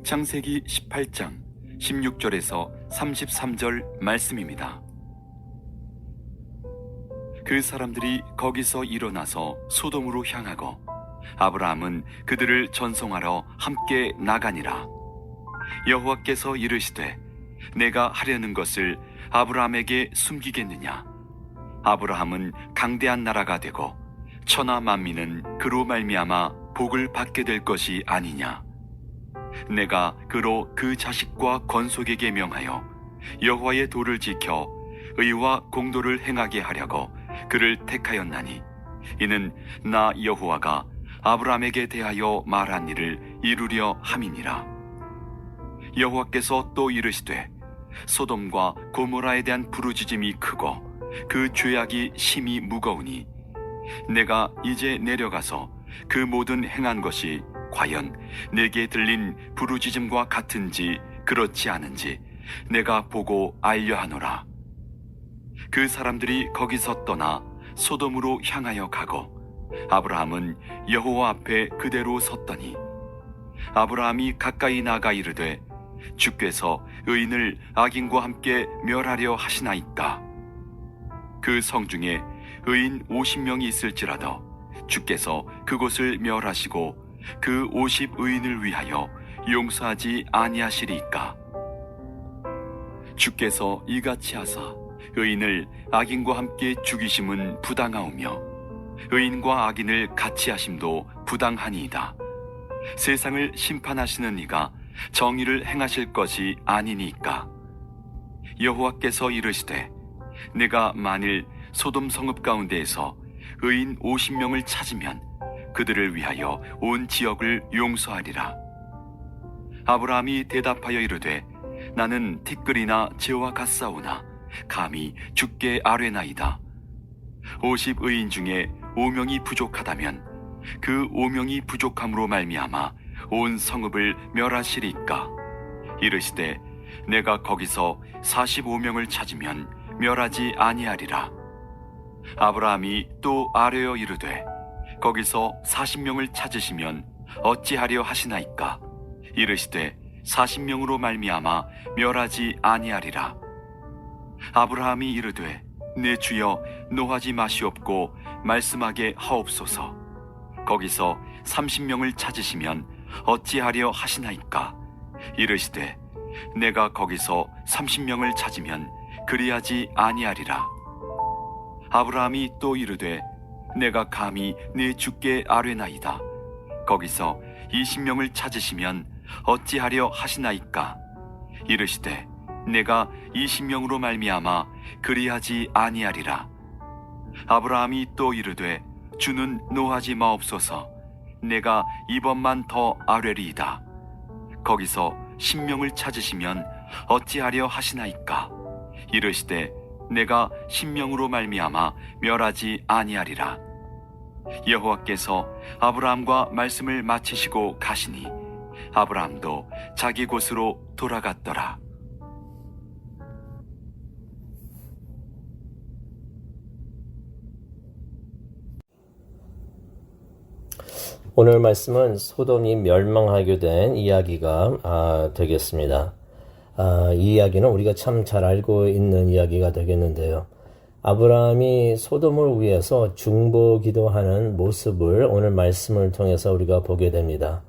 창세기 18장 16절에서 33절 말씀입니다. 그 사람들이 거기서 일어나서 소돔으로 향하고 아브라함은 그들을 전송하러 함께 나가니라. 여호와께서 이르시되 내가 하려는 것을 아브라함에게 숨기겠느냐? 아브라함은 강대한 나라가 되고 천하 만민은 그로 말미암아 복을 받게 될 것이 아니냐? 내가 그로 그 자식과 건속에게 명하여 여호와의 도를 지켜 의와 공도를 행하게 하려고 그를 택하였나니 이는 나 여호와가 아브라함에게 대하여 말한 일을 이루려 함이니라. 여호와께서 또 이르시되 소돔과 고모라에 대한 부르짖음이 크고 그 죄악이 심히 무거우니 내가 이제 내려가서 그 모든 행한 것이 과연 내게 들린 부르짖음과 같은지 그렇지 않은지 내가 보고 알려하노라. 그 사람들이 거기서 떠나 소돔으로 향하여 가고 아브라함은 여호와 앞에 그대로 섰더니 아브라함이 가까이 나가 이르되 주께서 의인을 악인과 함께 멸하려 하시나이까? 그 성중에 의인 50명이 있을지라도 주께서 그곳을 멸하시고 그 50의인을 위하여 용서하지 아니하시리이까? 주께서 이같이 하사 의인을 악인과 함께 죽이심은 부당하오며 의인과 악인을 같이 하심도 부당하니이다. 세상을 심판하시는 이가 정의를 행하실 것이 아니니까. 여호와께서 이르시되 내가 만일 소돔 성읍 가운데에서 의인 50명을 찾으면 그들을 위하여 온 지역을 용서하리라. 아브라함이 대답하여 이르되 나는 티끌이나 재와 같사오나 감히 주께 아뢰나이다. 50의인 중에 5명이 부족하다면 그 5명이 부족함으로 말미암아 온 성읍을 멸하시리까? 이르시되 내가 거기서 45명을 찾으면 멸하지 아니하리라. 아브라함이 또 아뢰어 이르되 거기서 40명을 찾으시면 어찌하려 하시나이까? 이르시되 40명으로 말미암아 멸하지 아니하리라. 아브라함이 이르되 내 주여 노하지 마시옵고 말씀하게 하옵소서. 거기서 30명을 찾으시면 어찌하려 하시나이까? 이르시되 내가 거기서 30명을 찾으면 그리하지 아니하리라. 아브라함이 또 이르되 내가 감히 내 주께 아뢰나이다. 거기서 20명을 찾으시면 어찌하려 하시나이까? 이르시되 내가 20명으로 말미암아 그리하지 아니하리라. 아브라함이 또 이르되 주는 노하지 마옵소서. 내가 이번만 더 아뢰리이다. 거기서 10명을 찾으시면 어찌하려 하시나이까? 이르시되 내가 10명으로 말미암아 멸하지 아니하리라. 여호와께서 아브라함과 말씀을 마치시고 가시니 아브라함도 자기 곳으로 돌아갔더라. 오늘 말씀은 소돔이 멸망하게 된 이야기가 되겠습니다. 이 이야기는 우리가 참 잘 알고 있는 이야기가 되겠는데요. 아브라함이 소돔을 위해서 중보기도하는 모습을 오늘 말씀을 통해서 우리가 보게 됩니다.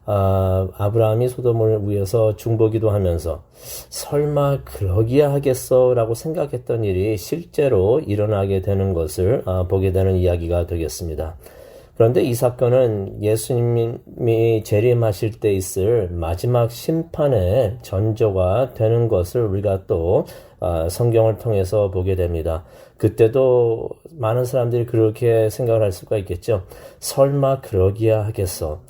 아브라함이 소돔을 위해서 중보기도하면서 설마 그러기야 하겠어 라고 생각했던 일이 실제로 일어나게 되는 것을 보게 되는 이야기가 되겠습니다. 그런데 이 사건은 예수님이 재림하실 때 있을 마지막 심판의 전조가 되는 것을 우리가 또 성경을 통해서 보게 됩니다. 그때도 많은 사람들이 그렇게 생각을 할 수가 있겠죠. 설마 그러기야 하겠어.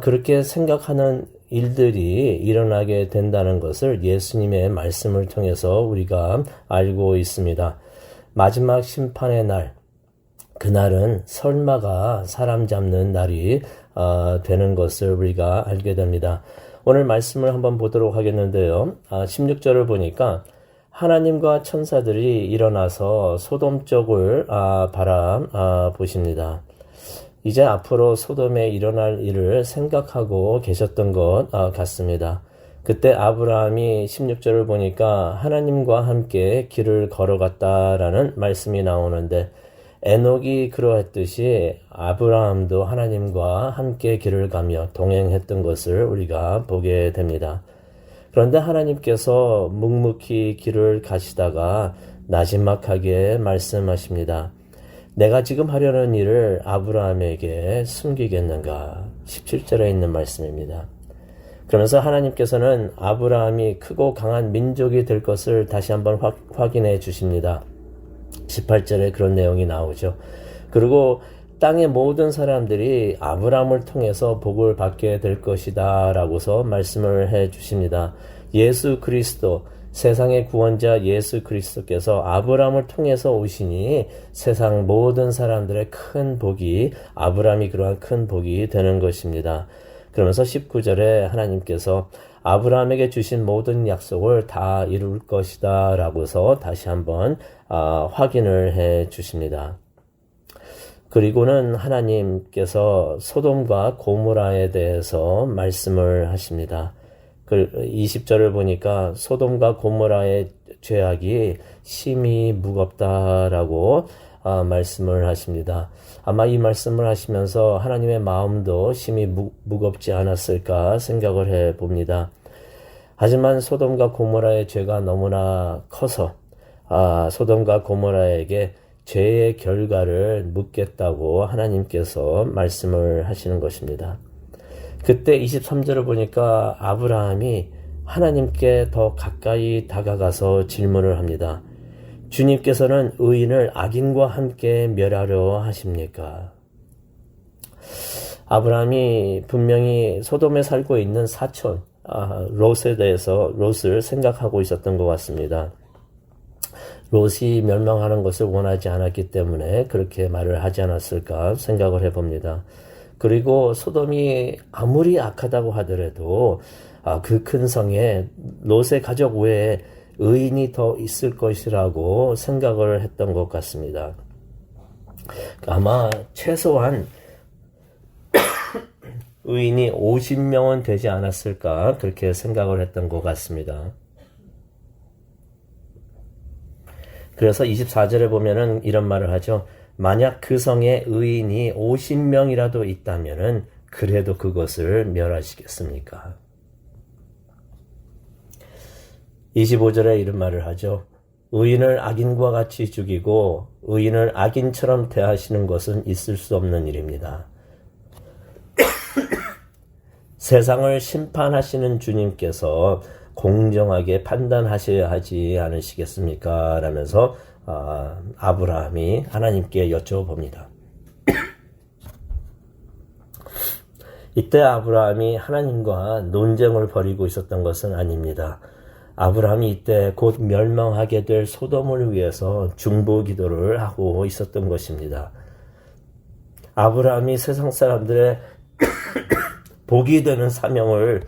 그렇게 생각하는 일들이 일어나게 된다는 것을 예수님의 말씀을 통해서 우리가 알고 있습니다. 마지막 심판의 날, 그날은 설마가 사람 잡는 날이 되는 것을 우리가 알게 됩니다. 오늘 말씀을 한번 보도록 하겠는데요. 16절을 보니까 하나님과 천사들이 일어나서 소돔 쪽을 바라보십니다. 이제 앞으로 소돔에 일어날 일을 생각하고 계셨던 것 같습니다. 그때 아브라함이 16절을 보니까 하나님과 함께 길을 걸어갔다라는 말씀이 나오는데, 에녹이 그러했듯이 아브라함도 하나님과 함께 길을 가며 동행했던 것을 우리가 보게 됩니다. 그런데 하나님께서 묵묵히 길을 가시다가 나지막하게 말씀하십니다. 내가 지금 하려는 일을 아브라함에게 숨기겠는가? 17절에 있는 말씀입니다. 그러면서 하나님께서는 아브라함이 크고 강한 민족이 될 것을 다시 한번 확인해 주십니다. 18절에 그런 내용이 나오죠. 그리고 땅의 모든 사람들이 아브라함을 통해서 복을 받게 될 것이다 라고서 말씀을 해 주십니다. 예수 그리스도, 세상의 구원자 예수 그리스도께서 아브라함을 통해서 오시니 세상 모든 사람들의 큰 복이, 아브라함이 그러한 큰 복이 되는 것입니다. 그러면서 19절에 하나님께서 아브라함에게 주신 모든 약속을 다 이룰 것이다 라고서 다시 한번 확인을 해 주십니다. 그리고는 하나님께서 소돔과 고모라에 대해서 말씀을 하십니다. 20절을 보니까 소돔과 고모라의 죄악이 심히 무겁다라고 말씀을 하십니다. 아마 이 말씀을 하시면서 하나님의 마음도 심히 무겁지 않았을까 생각을 해 봅니다. 하지만 소돔과 고모라의 죄가 너무나 커서 소돔과 고모라에게 죄의 결과를 묻겠다고 하나님께서 말씀을 하시는 것입니다. 그때 23절을 보니까 아브라함이 하나님께 더 가까이 다가가서 질문을 합니다. 주님께서는 의인을 악인과 함께 멸하려 하십니까? 아브라함이 분명히 소돔에 살고 있는 사촌 롯에 대해서 롯을 생각하고 있었던 것 같습니다. 롯이 멸망하는 것을 원하지 않았기 때문에 그렇게 말을 하지 않았을까 생각을 해봅니다. 그리고 소돔이 아무리 악하다고 하더라도 그 큰 성에 롯의 가족 외에 의인이 더 있을 것이라고 생각을 했던 것 같습니다. 아마 최소한 의인이 50명은 되지 않았을까 그렇게 생각을 했던 것 같습니다. 그래서 24절에 보면은 이런 말을 하죠. 만약 그 성에 의인이 50명이라도 있다면은 그래도 그것을 멸하시겠습니까? 25절에 이런 말을 하죠. 의인을 악인과 같이 죽이고 의인을 악인처럼 대하시는 것은 있을 수 없는 일입니다. 세상을 심판하시는 주님께서 공정하게 판단하셔야 하지 않으시겠습니까? 라면서 아브라함이 하나님께 여쭤봅니다. 이때 아브라함이 하나님과 논쟁을 벌이고 있었던 것은 아닙니다. 아브라함이 이때 곧 멸망하게 될 소돔을 위해서 중보 기도를 하고 있었던 것입니다. 아브라함이 세상 사람들의 복이 되는 사명을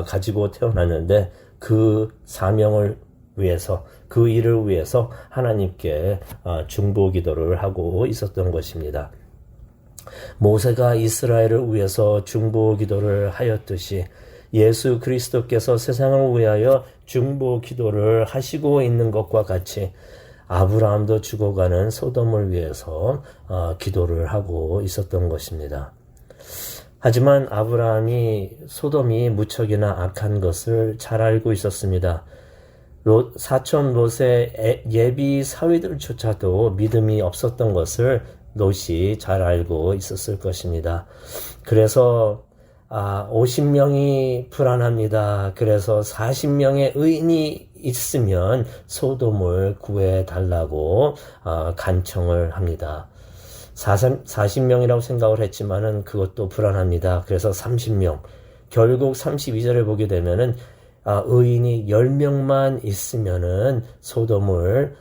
가지고 태어났는데 그 사명을 위해서, 그 일을 위해서 하나님께 중보 기도를 하고 있었던 것입니다. 모세가 이스라엘을 위해서 중보 기도를 하였듯이 예수 그리스도께서 세상을 위하여 중보 기도를 하시고 있는 것과 같이 아브라함도 죽어가는 소돔을 위해서 기도를 하고 있었던 것입니다. 하지만 아브라함이 소돔이 무척이나 악한 것을 잘 알고 있었습니다. 사촌 롯의 예비 사위들조차도 믿음이 없었던 것을 롯이 잘 알고 있었을 것입니다. 그래서 50명이 불안합니다. 그래서 40명의 의인이 있으면 소돔을 구해달라고 간청을 합니다. 40명이라고 생각을 했지만은 그것도 불안합니다. 그래서 30명. 결국 32절을 보게 되면은 의인이 10명만 있으면은 소돔을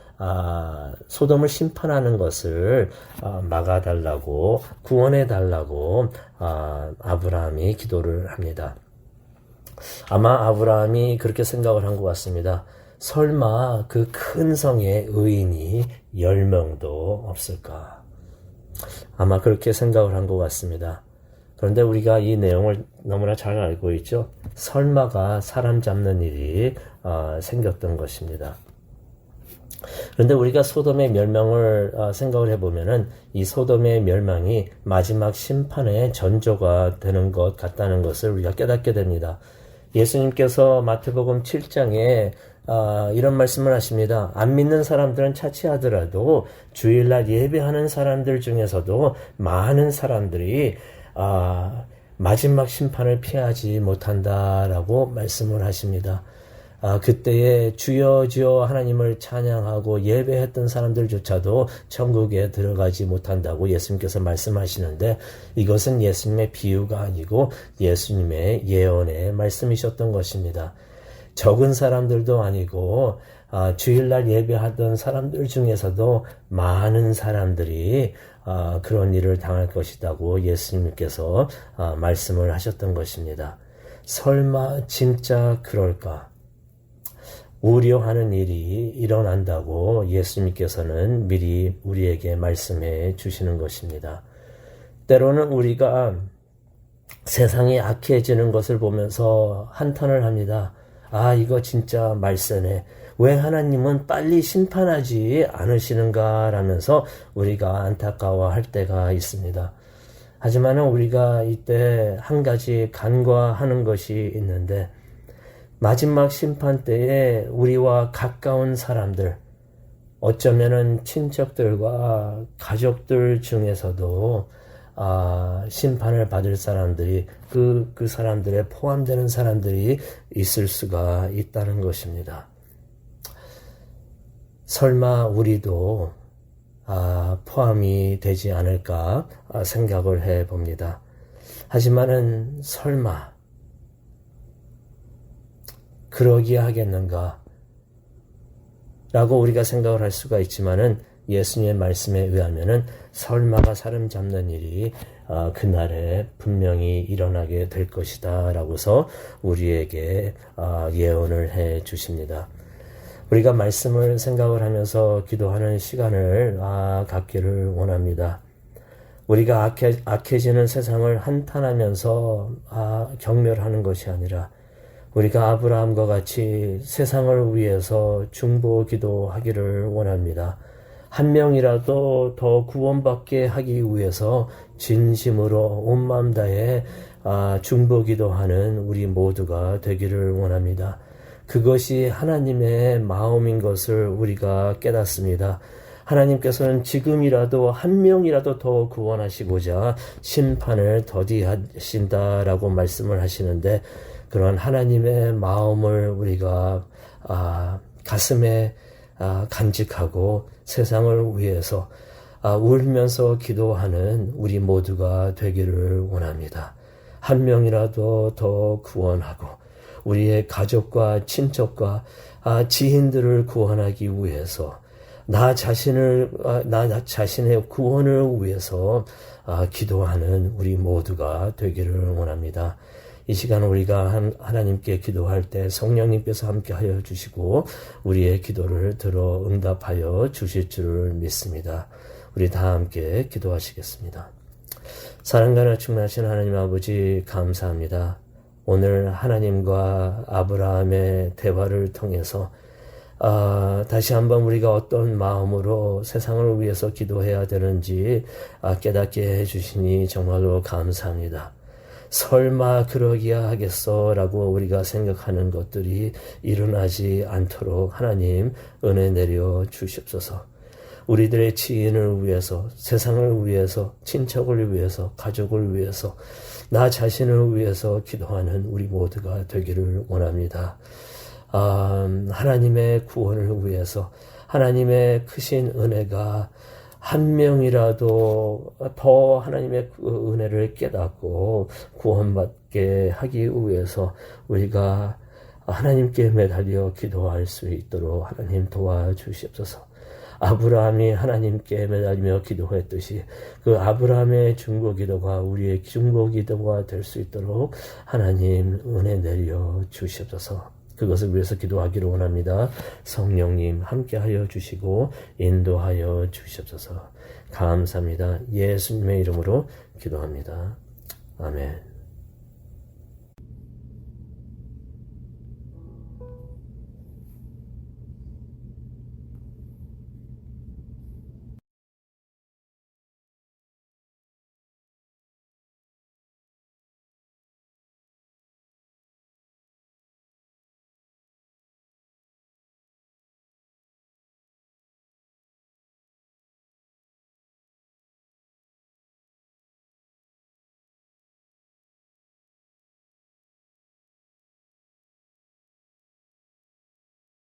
심판하는 것을 막아달라고, 구원해달라고 아브라함이 기도를 합니다. 아마 아브라함이 그렇게 생각을 한 것 같습니다. 설마 그 큰 성에 의인이 10명도 없을까? 아마 그렇게 생각을 한 것 같습니다. 그런데 우리가 이 내용을 너무나 잘 알고 있죠. 설마가 사람 잡는 일이 생겼던 것입니다. 그런데 우리가 소돔의 멸망을 생각을 해보면은 이 소돔의 멸망이 마지막 심판의 전조가 되는 것 같다는 것을 우리가 깨닫게 됩니다. 예수님께서 마태복음 7장에 이런 말씀을 하십니다. 안 믿는 사람들은 차치하더라도 주일날 예배하는 사람들 중에서도 많은 사람들이 마지막 심판을 피하지 못한다라고 말씀을 하십니다. 그때에 주여 주여 하나님을 찬양하고 예배했던 사람들조차도 천국에 들어가지 못한다고 예수님께서 말씀하시는데, 이것은 예수님의 비유가 아니고 예수님의 예언의 말씀이셨던 것입니다. 적은 사람들도 아니고 주일날 예배하던 사람들 중에서도 많은 사람들이 그런 일을 당할 것이라고 예수님께서 말씀을 하셨던 것입니다. 설마 진짜 그럴까? 우려하는 일이 일어난다고 예수님께서는 미리 우리에게 말씀해 주시는 것입니다. 때로는 우리가 세상이 악해지는 것을 보면서 한탄을 합니다. 이거 진짜 말세네. 왜 하나님은 빨리 심판하지 않으시는가 라면서 우리가 안타까워할 때가 있습니다. 하지만 우리가 이때 한 가지 간과하는 것이 있는데, 마지막 심판 때에 우리와 가까운 사람들, 어쩌면은 친척들과 가족들 중에서도 심판을 받을 사람들이 그 사람들에 포함되는 사람들이 있을 수가 있다는 것입니다. 설마 우리도 포함이 되지 않을까 생각을 해 봅니다. 하지만은 설마 그러기야 하겠는가 라고 우리가 생각을 할 수가 있지만은, 예수님의 말씀에 의하면은 설마가 사람 잡는 일이 그날에 분명히 일어나게 될 것이다 라고서 우리에게 예언을 해 주십니다. 우리가 말씀을 생각을 하면서 기도하는 시간을 갖기를 원합니다. 우리가 악해지는 세상을 한탄하면서 경멸하는 것이 아니라, 우리가 아브라함과 같이 세상을 위해서 중보 기도하기를 원합니다. 한 명이라도 더 구원받게 하기 위해서 진심으로 온 마음 다해 중보 기도하는 우리 모두가 되기를 원합니다. 그것이 하나님의 마음인 것을 우리가 깨닫습니다. 하나님께서는 지금이라도 한 명이라도 더 구원하시고자 심판을 더디하신다라고 말씀을 하시는데, 그런 하나님의 마음을 우리가 가슴에 간직하고 세상을 위해서 울면서 기도하는 우리 모두가 되기를 원합니다. 한 명이라도 더 구원하고 우리의 가족과 친척과 지인들을 구원하기 위해서, 나 자신의 구원을 위해서 기도하는 우리 모두가 되기를 원합니다. 이 시간 우리가 하나님께 기도할 때 성령님께서 함께 하여 주시고 우리의 기도를 들어 응답하여 주실 줄을 믿습니다. 우리 다 함께 기도하시겠습니다. 사랑과 충만하신 하나님 아버지, 감사합니다. 오늘 하나님과 아브라함의 대화를 통해서 다시 한번 우리가 어떤 마음으로 세상을 위해서 기도해야 되는지 깨닫게 해주시니 정말로 감사합니다. 설마 그러기야 하겠어 라고 우리가 생각하는 것들이 일어나지 않도록 하나님 은혜 내려 주시옵소서. 우리들의 지인을 위해서, 세상을 위해서, 친척을 위해서, 가족을 위해서, 나 자신을 위해서 기도하는 우리 모두가 되기를 원합니다. 하나님의 구원을 위해서, 하나님의 크신 은혜가 한 명이라도 더 하나님의 그 은혜를 깨닫고 구원받게 하기 위해서 우리가 하나님께 매달려 기도할 수 있도록 하나님 도와주시옵소서. 아브라함이 하나님께 매달리며 기도했듯이 그 아브라함의 중보기도가 우리의 중보기도가 될 수 있도록 하나님 은혜 내려 주시옵소서. 그것을 위해서 기도하기를 원합니다. 성령님 함께하여 주시고 인도하여 주시옵소서. 감사합니다. 예수님의 이름으로 기도합니다. 아멘.